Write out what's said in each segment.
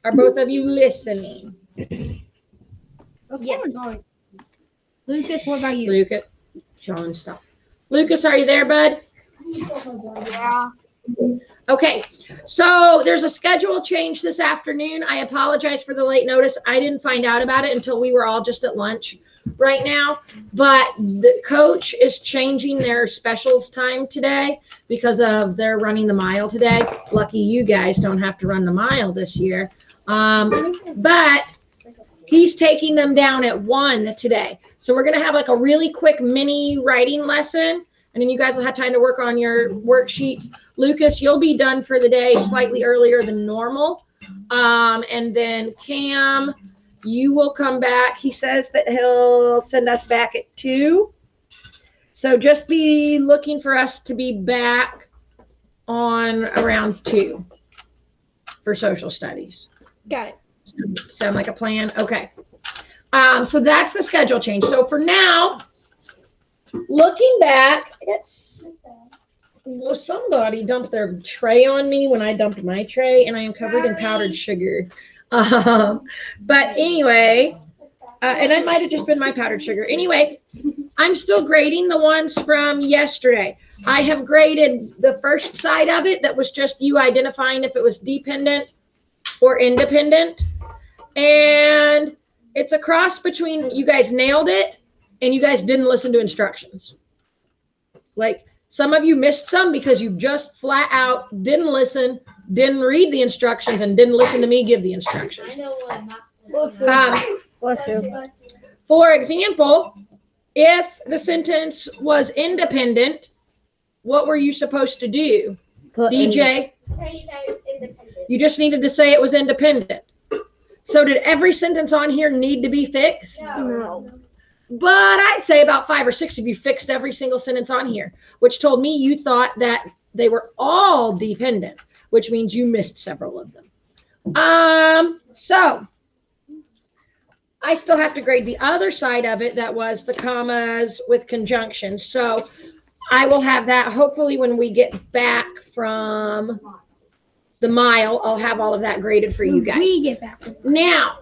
Are both of you listening? Yes. Lucas, what about you? Lucas, John, stop. Lucas, are you there, bud? Yeah. Okay, so there's a schedule change this afternoon. I apologize for the late notice. I didn't find out about it until we were all just at lunch right now. But the coach is changing their specials time today because of they're running the mile today. Lucky you guys don't have to run the mile this year. But he's taking them down at 1 today. So we're going to have like a really quick mini writing lesson. And then you guys will have time to work on your worksheets. Lucas, you'll be done for the day slightly earlier than normal. And then Cam, you will come back. He says that he'll send us back at 2. So just be looking for us to be back on around 2 for social studies. Got it. Sound like a plan? Okay. So that's the schedule change. So for now, looking back, somebody dumped their tray on me when I dumped my tray, and I am covered in powdered sugar. But anyway, and it might have just been my powdered sugar. Anyway, I'm still grading the ones from yesterday. I have graded the first side of it that was just you identifying if it was dependent or independent. And it's a cross between you guys nailed it and you guys didn't listen to instructions. Like some of you missed some because you just flat out didn't listen, didn't read the instructions, and didn't listen to me give the instructions. I know what not. For example, if the sentence was independent, what were you supposed to do? DJ? Say that it's independent. You just needed to say it was independent. So did every sentence on here need to be fixed? No. But I'd say about 5 or 6 of you fixed every single sentence on here, which told me you thought that they were all dependent, which means you missed several of them. So I still have to grade the other side of it. That was the commas with conjunctions. So I will have that hopefully when we get back from the mile. I'll have all of that graded for you guys. We get back. Now,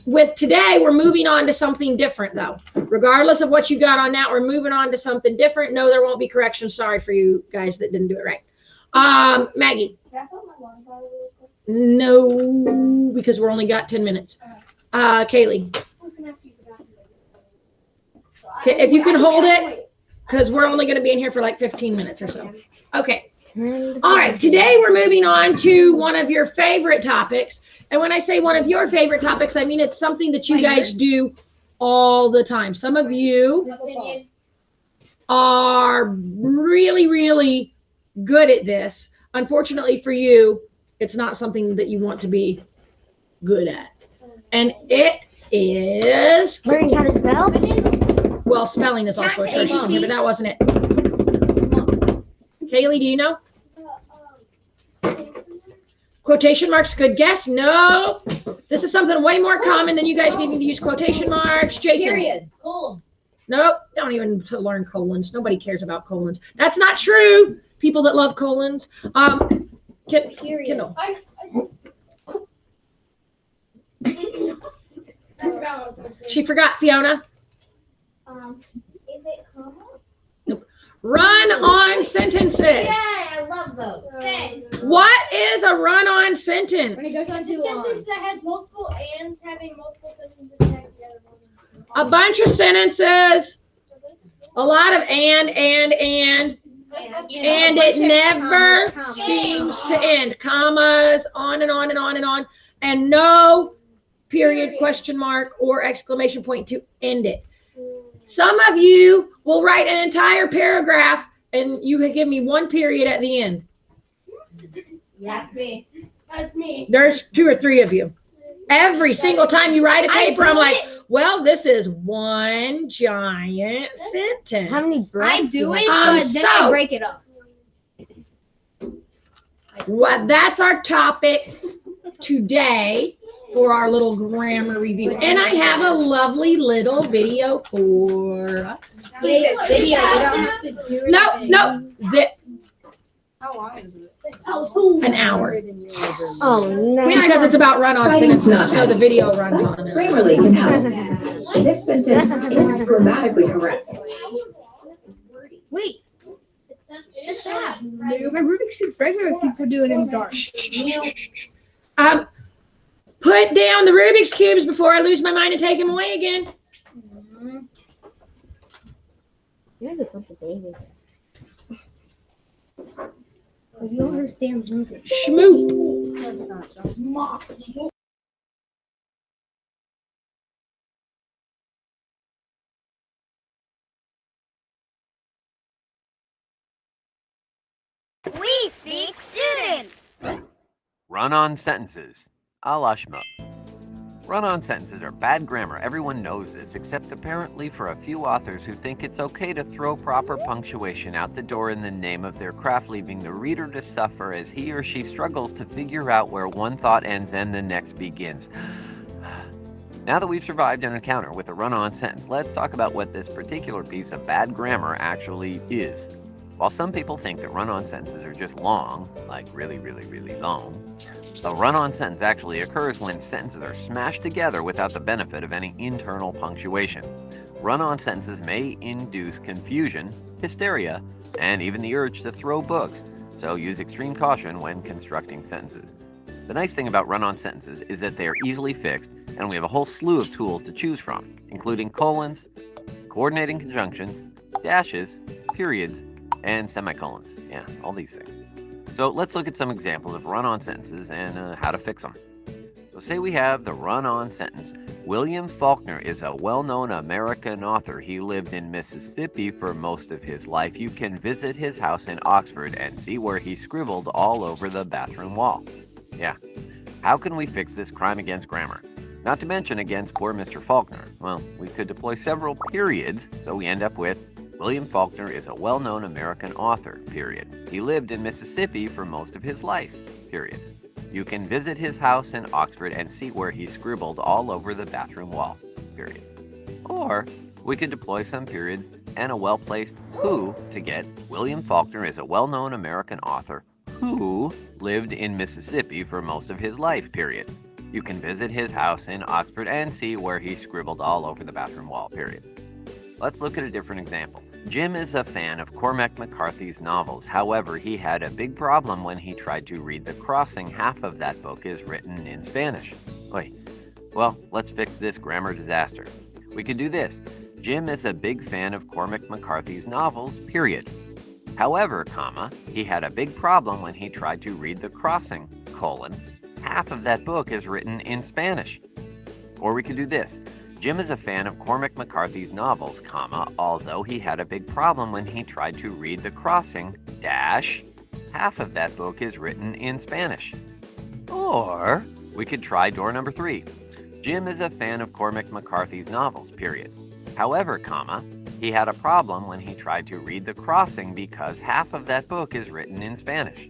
with today, we're moving on to something different, though. Regardless of what you got on that, we're moving on to something different. No, there won't be corrections. Sorry for you guys that didn't do it right. Maggie. No, because we're only got 10 minutes. Kaylee. Okay, if you can hold it, because we're only going to be in here for like 15 minutes or so. Okay. All right, today we're moving on to one of your favorite topics. And when I say one of your favorite topics, I mean it's something that you guys do all the time. Some of you are really, really good at this. Unfortunately for you, it's not something that you want to be good at. And it is... Learning how to spell? Well, spelling is also a church here, but that wasn't it. Kaylee, do you know? Quotation marks, good guess. No. This is something way more common than you guys needing to use quotation marks. Jason. Period. Colon. Nope. Don't even learn colons. Nobody cares about colons. That's not true. People that love colons. Kendall. She forgot, Fiona. Is it comma? Run-on sentences. Yeah, I love those. Okay. What is a run-on sentence? When it goes on The too long. sentence that has multiple ands having multiple sentences connected together. A bunch of sentences, a lot of and it never seems to end. Commas, on and on and on and on, and no period, question mark, or exclamation point to end it. Some of you will write an entire paragraph and you can give me one period at the end. That's me. That's me. There's 2 or 3 of you. Every single time you write a paper, I'm like, well, this is one giant sentence. How many breaths? I do it, but then I so- break it up. Well, that's our topic today for our little grammar review. And I have a lovely little video for us. Video, you don't have to do No, zip. How long is it? An hour. Oh no. Because it's about run-on sentences, so the video runs on. Grammarly can help. This sentence is grammatically correct. Wait. My Rubik's Cube regular people do it in the dark. Put down the Rubik's Cubes before I lose my mind and take them away again. You're a bunch of babies. You don't understand Rubik's. Schmoop. We speak student. Run-on sentences, a la schmuck. Run-on sentences are bad grammar. Everyone knows this, except apparently for a few authors who think it's okay to throw proper punctuation out the door in the name of their craft, leaving the reader to suffer as he or she struggles to figure out where one thought ends and the next begins. Now that we've survived an encounter with a run-on sentence, let's talk about what this particular piece of bad grammar actually is. While some people think that run-on sentences are just long, like really, really, really long, a run-on sentence actually occurs when sentences are smashed together without the benefit of any internal punctuation. Run-on sentences may induce confusion, hysteria, and even the urge to throw books, so use extreme caution when constructing sentences. The nice thing about run-on sentences is that they are easily fixed, and we have a whole slew of tools to choose from, including colons, coordinating conjunctions, dashes, periods, and semicolons. Yeah, all these things. So let's look at some examples of run-on sentences and how to fix them. So say we have the run-on sentence, William Faulkner is a well-known American author. He lived in Mississippi for most of his life. You can visit his house in Oxford and see where he scribbled all over the bathroom wall. Yeah. How can we fix this crime against grammar? Not to mention against poor Mr. Faulkner. Well, we could deploy several periods, so we end up with William Faulkner is a well-known American author, period. He lived in Mississippi for most of his life, period. You can visit his house in Oxford and see where he scribbled all over the bathroom wall, period. Or we could deploy some periods and a well-placed who to get William Faulkner is a well-known American author who lived in Mississippi for most of his life, period. You can visit his house in Oxford and see where he scribbled all over the bathroom wall, period. Let's look at a different example. Jim is a fan of Cormac McCarthy's novels. However, he had a big problem when he tried to read The Crossing. Half of that book is written in Spanish. Wait, well, let's fix this grammar disaster. We could do this. Jim is a big fan of Cormac McCarthy's novels, period. However, comma, he had a big problem when he tried to read The Crossing, colon. Half of that book is written in Spanish. Or we could do this. Jim is a fan of Cormac McCarthy's novels, comma, although he had a big problem when he tried to read The Crossing, dash, half of that book is written in Spanish. Or we could try door number 3. Jim is a fan of Cormac McCarthy's novels, period. However, comma, he had a problem when he tried to read The Crossing because half of that book is written in Spanish.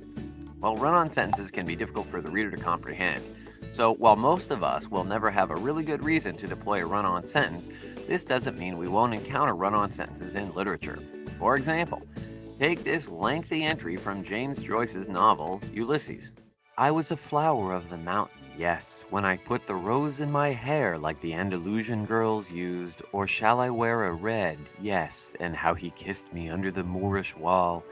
Well, run-on sentences can be difficult for the reader to comprehend. So while most of us will never have a really good reason to deploy a run-on sentence, this doesn't mean we won't encounter run-on sentences in literature. For example, take this lengthy entry from James Joyce's novel, Ulysses. I was a flower of the mountain, yes, when I put the rose in my hair like the Andalusian girls used, or shall I wear a red, yes, and how he kissed me under the Moorish wall.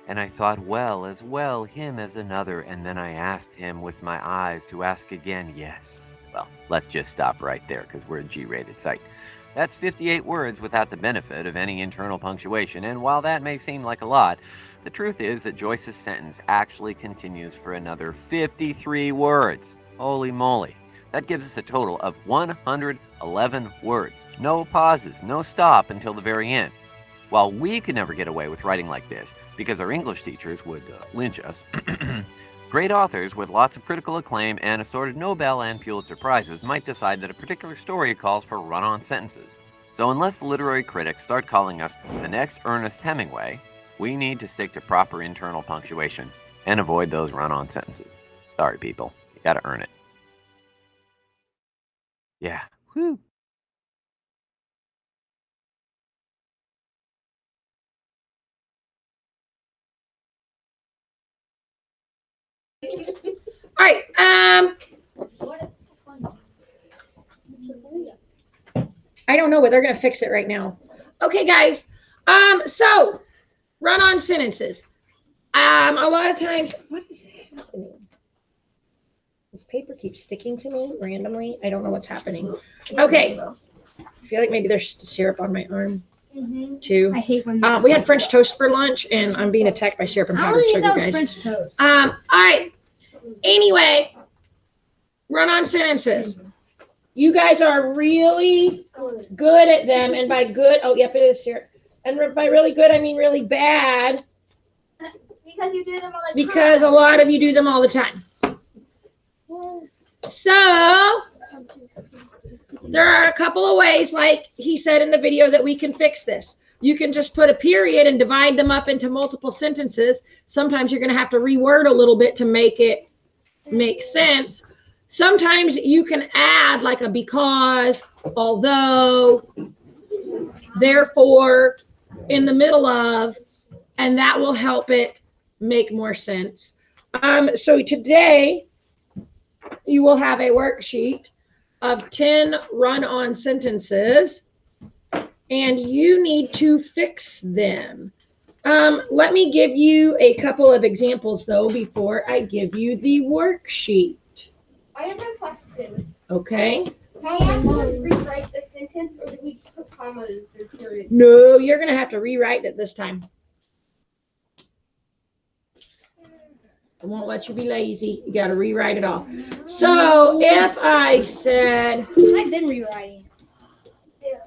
And I thought, well him as another, and then I asked him with my eyes to ask again, yes. Well, let's just stop right there because we're a G-rated site. That's 58 words without the benefit of any internal punctuation, and while that may seem like a lot, the truth is that Joyce's sentence actually continues for another 53 words. Holy moly. That gives us a total of 111 words. No pauses, no stop until the very end. While we could never get away with writing like this, because our English teachers would lynch us, great authors with lots of critical acclaim and assorted Nobel and Pulitzer Prizes might decide that a particular story calls for run-on sentences. So unless literary critics start calling us the next Ernest Hemingway, we need to stick to proper internal punctuation and avoid those run-on sentences. Sorry, people. You gotta earn it. Yeah. Whew. All right. I don't know, but they're gonna fix it right now. Okay, guys. So run-on sentences. A lot of times, what is happening? This paper keeps sticking to me randomly. I don't know what's happening. Okay. I feel like maybe there's syrup on my arm too. I hate when We had French toast for lunch, and I'm being attacked by syrup and I powdered don't think sugar, that was guys. French toast. All right. Anyway, run-on sentences. You guys are really good at them, and by good, oh, yep, it is syrup. And by really good, I mean really bad, Because you do them all the time. because a lot of you do them all the time. So there are a couple of ways, like he said in the video, that we can fix this. You can just put a period and divide them up into multiple sentences. Sometimes you're going to have to reword a little bit to make it make sense. Sometimes you can add like a because, although, therefore, in the middle of, and that will help it make more sense. So today you will have a worksheet of 10 run-on sentences, and you need to fix them. Let me give you a couple of examples though before I give you the worksheet. I have a question. Okay. Can I actually rewrite the sentence, or do we just put commas or periods? No, you're going to have to rewrite it this time. I won't let you be lazy. You got to rewrite it all. So if I said, I've been rewriting.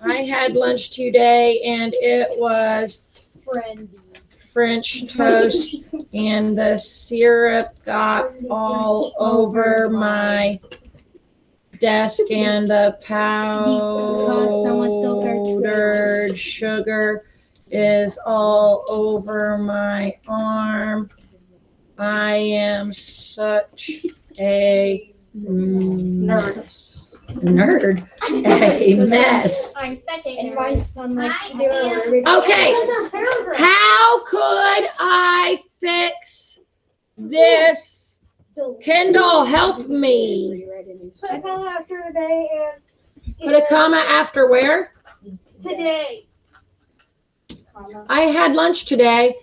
I had lunch today and it was Friendly. French toast and the syrup got all over my desk and the powdered sugar is all over my arm. I am such a mess. Nerd. A mess. I'm such a And nerd. my son likes to do I a am Rubik's Okay. Cube. How could I fix this? Kendall, help me. Put a comma after today Put a comma after where? and today. I had lunch today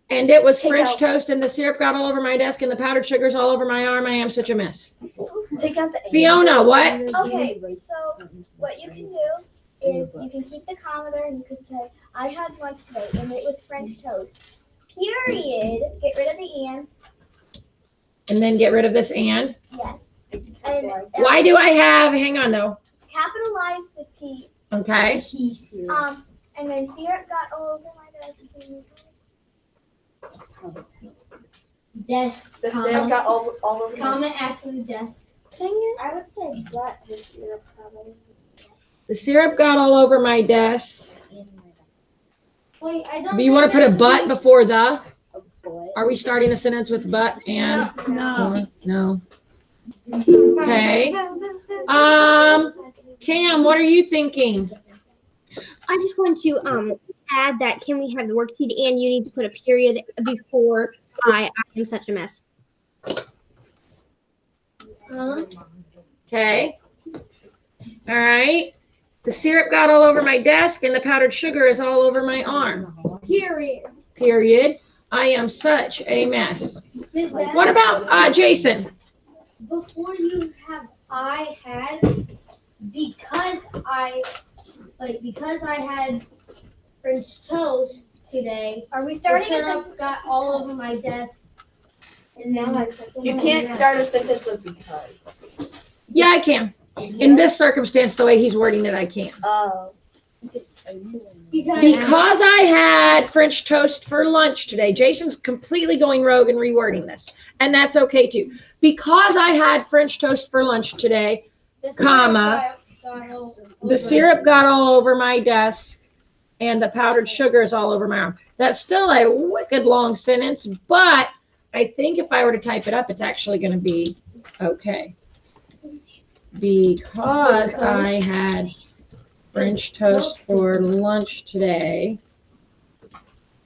and it was Take French out. toast and the syrup got all over my desk and the powdered sugar's all over my arm. I am such a mess. Take out the Fiona, what? Okay, so what you can do is you can keep the comma there and you can say, I had lunch today and it was French toast. Period. Get rid of the and. And then get rid of this and. Yes. And Why do I have, hang on though. capitalize the T. Okay. And then syrup got all over my desk. Desk. The syrup got all over Comment after the desk. I would say but the syrup probably. The syrup got all over my desk. Wait, I don't. Do you want to put a but but? before the? Are we starting a sentence with but and? No. No. Okay. Cam, what are you thinking? I just want to add that can we have the worksheet and you need to put a period before I am such a mess. Okay. All right. The syrup got all over my desk and the powdered sugar is all over my arm. Period. Period. I am such a mess. Miss Beth, What about Jason? before you have I had, because I had French toast today, Are we the starting syrup got all over my desk. And then You can't start a sentence with because. Yeah, I can. In this circumstance, the way he's wording it, I can. Oh. Because I had French toast for lunch today. Jason's completely going rogue and rewording this. And that's okay too. Because I had French toast for lunch today, comma, the syrup got all over my desk and the powdered sugar is all over my arm. That's still a wicked long sentence, but I think if I were to type it up, it's actually going to be okay. Because I had French toast for lunch today,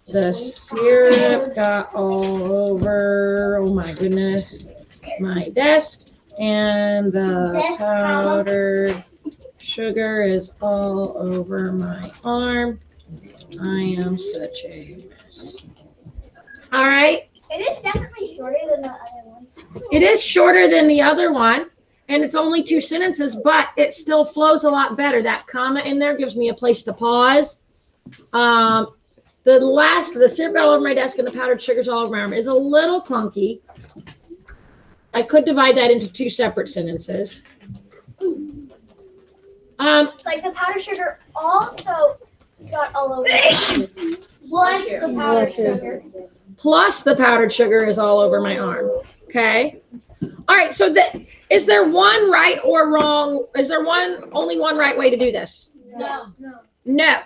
The syrup got all over, oh my goodness, my desk. And the powdered sugar is all over my arm. I am such a mess. All right. It is definitely shorter than the other one. It is shorter than the other one, and it's only 2 sentences, but it still flows a lot better. That comma in there gives me a place to pause. The syrup all over my desk and the powdered sugar's all over my arm is a little clunky. I could divide that into 2 separate sentences. Like the powdered sugar also got all over it. Plus the powdered sugar. Plus the powdered sugar is all over my arm. Okay. All right. So is there one right or wrong? Is there only one right way to do this? No.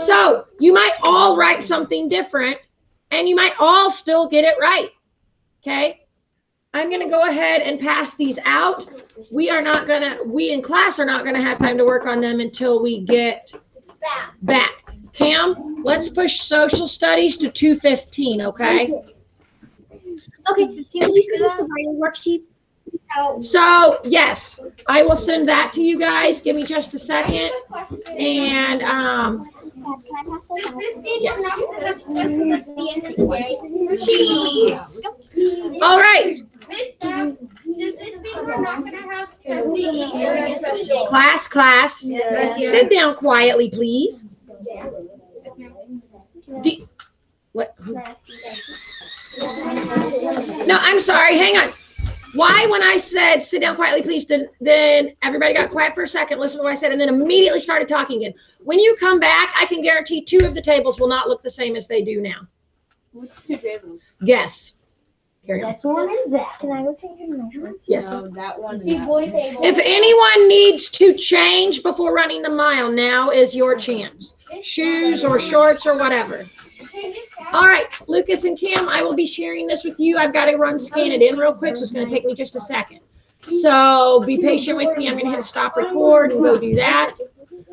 So you might all write something different and you might all still get it right. Okay. I'm going to go ahead and pass these out. We in class are not going to have time to work on them until we get back. Cam, let's push social studies to 2:15, okay? Okay, did you send us the writing worksheet? So, yes, I will send that to you guys. Give me just a second. And, yes. All right. Class. Sit down quietly, please. What? No, I'm sorry. Hang on. Why, when I said sit down quietly, please, then everybody got quiet for a second, listen to what I said, and then immediately started talking again. When you come back, I can guarantee 2 of the tables will not look the same as they do now. Which 2 tables? Guess. Carry on. This one is that. Can I go change your measurements? Yes. No, that one. See, boy table. If anyone needs to change before running the mile, now is your chance. Shoes or shorts or whatever. All right, Lucas and Cam, I will be sharing this with you. I've got to scan it in real quick, so it's going to take me just a second. So be patient with me. I'm going to hit stop record and go do that.